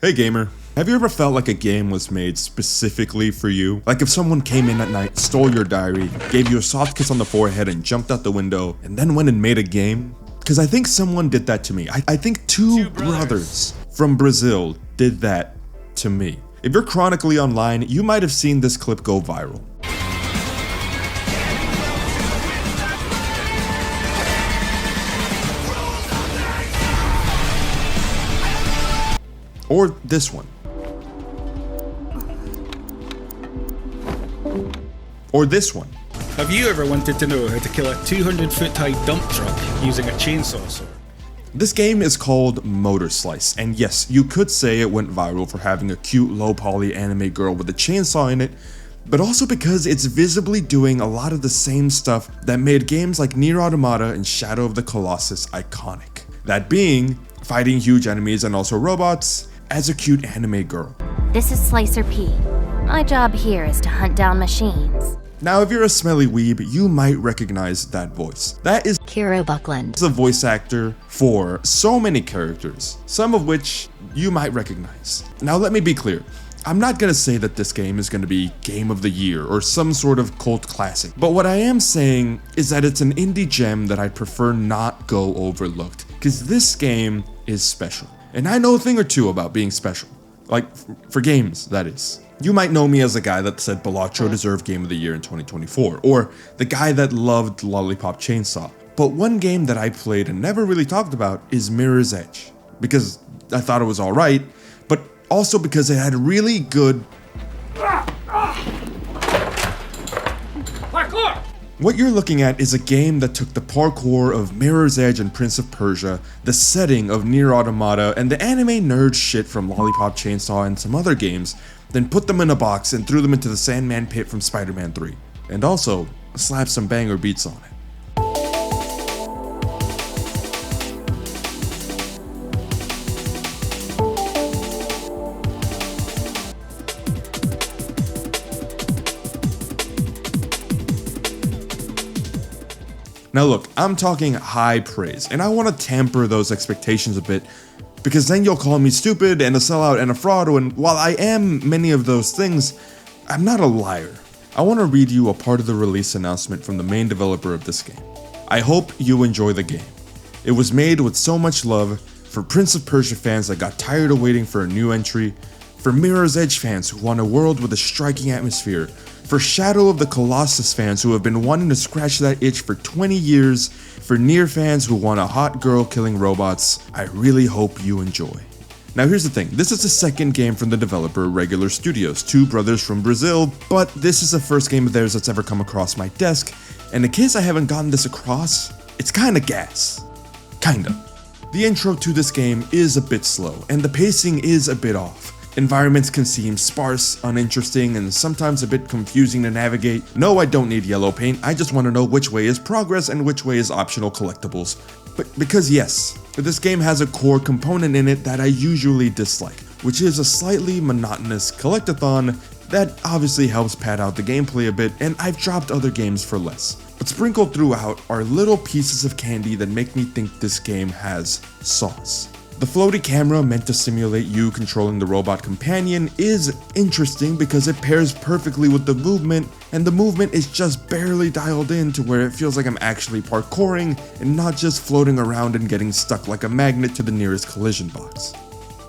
Hey gamer, have you ever felt like a game was made specifically for you? Like if someone came in at night, stole your diary, gave you a soft kiss on the forehead and jumped out the window, and then went and made a game? Because I think someone did that to me. I think two brothers from Brazil did that to me. If you're chronically online, you might have seen this clip go viral. Or this one. Or this one. Have you ever wanted to know how to kill a 200-foot high dump truck using a chainsaw sword? This game is called Motorslice, and yes, you could say it went viral for having a cute low poly anime girl with a chainsaw in it, but also because it's visibly doing a lot of the same stuff that made games like Nier Automata and Shadow of the Colossus iconic. That being, fighting huge enemies and also robots, as a cute anime girl. This is Slicer P. My job here is to hunt down machines. Now, if you're a smelly weeb, you might recognize that voice. That is Kiro Buckland, the voice actor for so many characters, some of which you might recognize. Now, let me be clear. I'm not gonna say that this game is gonna be Game of the Year or some sort of cult classic, but what I am saying is that it's an indie gem that I'd prefer not go overlooked, because this game is special. And I know a thing or two about being special. Like, for games, that is. You might know me as the guy that said Balatro deserved Game of the Year in 2024, or the guy that loved Lollipop Chainsaw. But one game that I played and never really talked about is Mirror's Edge, because I thought it was alright, but also because it had really good... Parkour! What you're looking at is a game that took the parkour of Mirror's Edge and Prince of Persia, the setting of Nier Automata, and the anime nerd shit from Lollipop Chainsaw and some other games, then put them in a box and threw them into the Sandman pit from Spider-Man 3. And also, slapped some banger beats on it. Now look, I'm talking high praise, and I want to temper those expectations a bit, because then you'll call me stupid and a sellout and a fraud, and while I am many of those things, I'm not a liar. I want to read you a part of the release announcement from the main developer of this game. I hope you enjoy the game. It was made with so much love for Prince of Persia fans that got tired of waiting for a new entry, for Mirror's Edge fans who want a world with a striking atmosphere, for Shadow of the Colossus fans who have been wanting to scratch that itch for 20 years, for Nier fans who want a hot girl killing robots, I really hope you enjoy. Now here's the thing, this is the second game from the developer Regular Studios, two brothers from Brazil, but this is the first game of theirs that's ever come across my desk, and in case I haven't gotten this across, it's kinda gas. Kinda. The intro to this game is a bit slow, and the pacing is a bit off. Environments can seem sparse, uninteresting, and sometimes a bit confusing to navigate. No, I don't need yellow paint, I just want to know which way is progress and which way is optional collectibles. But because yes, this game has a core component in it that I usually dislike, which is a slightly monotonous collectathon that obviously helps pad out the gameplay a bit, and I've dropped other games for less. But sprinkled throughout are little pieces of candy that make me think this game has sauce. The floaty camera meant to simulate you controlling the robot companion is interesting because it pairs perfectly with the movement, and the movement is just barely dialed in to where it feels like I'm actually parkouring and not just floating around and getting stuck like a magnet to the nearest collision box.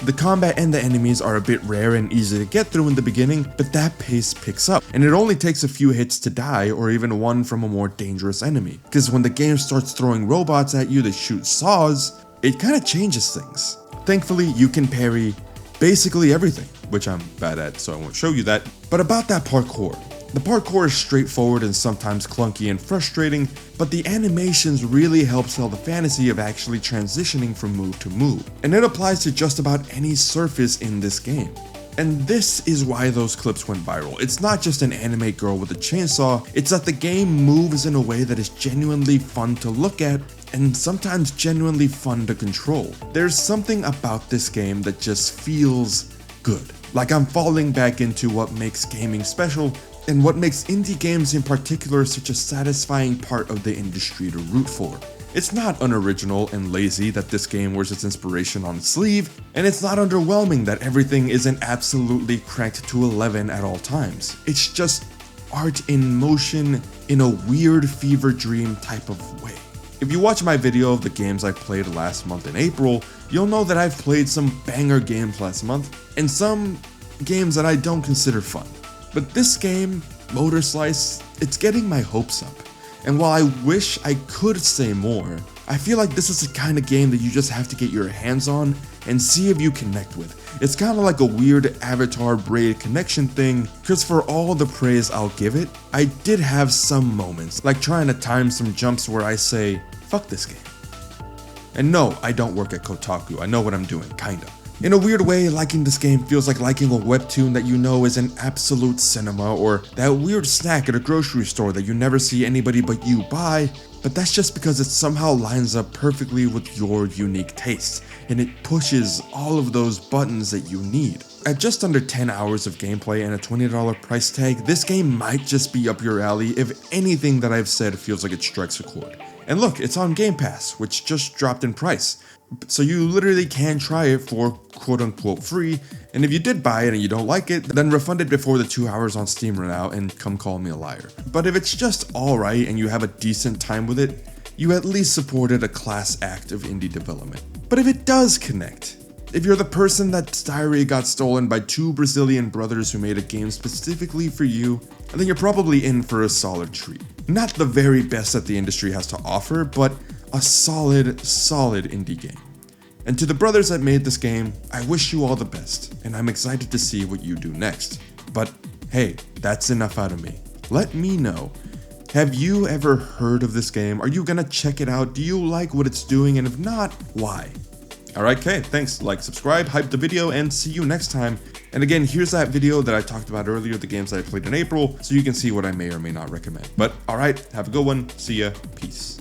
The combat and the enemies are a bit rare and easy to get through in the beginning, but that pace picks up, and it only takes a few hits to die or even one from a more dangerous enemy. Because when the game starts throwing robots at you that shoot saws, it kinda changes things. Thankfully, you can parry basically everything, which I'm bad at, so I won't show you that. But about that parkour. The parkour is straightforward and sometimes clunky and frustrating, but the animations really help sell the fantasy of actually transitioning from move to move. And it applies to just about any surface in this game. And this is why those clips went viral. It's not just an anime girl with a chainsaw, it's that the game moves in a way that is genuinely fun to look at and sometimes genuinely fun to control. There's something about this game that just feels good. Like I'm falling back into what makes gaming special and what makes indie games in particular such a satisfying part of the industry to root for. It's not unoriginal and lazy that this game wears its inspiration on its sleeve, and it's not underwhelming that everything isn't absolutely cranked to 11 at all times. It's just art in motion in a weird fever dream type of way. If you watch my video of the games I played last month in April, you'll know that I've played some banger games last month, and some games that I don't consider fun. But this game, Motorslice, it's getting my hopes up. And while I wish I could say more, I feel like this is the kind of game that you just have to get your hands on and see if you connect with. It's kind of like a weird Avatar braid connection thing, because for all the praise I'll give it, I did have some moments, like trying to time some jumps where I say, fuck this game. And no, I don't work at Kotaku, I know what I'm doing, kinda. In a weird way, liking this game feels like liking a webtoon that you know is an absolute cinema, or that weird snack at a grocery store that you never see anybody but you buy, but that's just because it somehow lines up perfectly with your unique tastes, and it pushes all of those buttons that you need. At just under 10 hours of gameplay and a $20 price tag, this game might just be up your alley if anything that I've said feels like it strikes a chord. And look, it's on Game Pass, which just dropped in price. So you literally can try it for quote-unquote free, and if you did buy it and you don't like it, then refund it before the 2 hours on Steam run out and come call me a liar. But if it's just alright and you have a decent time with it, you at least supported a class act of indie development. But if it does connect, if you're the person that's diary got stolen by 2 Brazilian brothers who made a game specifically for you, then you're probably in for a solid treat. Not the very best that the industry has to offer, but a solid indie game. And to the brothers that made this game, I wish you all the best, and I'm excited to see what you do next. But hey, that's enough out of me. Let me know. Have you ever heard of this game? Are you gonna check it out? Do you like what it's doing? And if not, why? Alright, okay, thanks. Like, subscribe, hype the video, and see you next time. And again, here's that video that I talked about earlier, the games that I played in April, so you can see what I may or may not recommend. But alright, have a good one. See ya. Peace.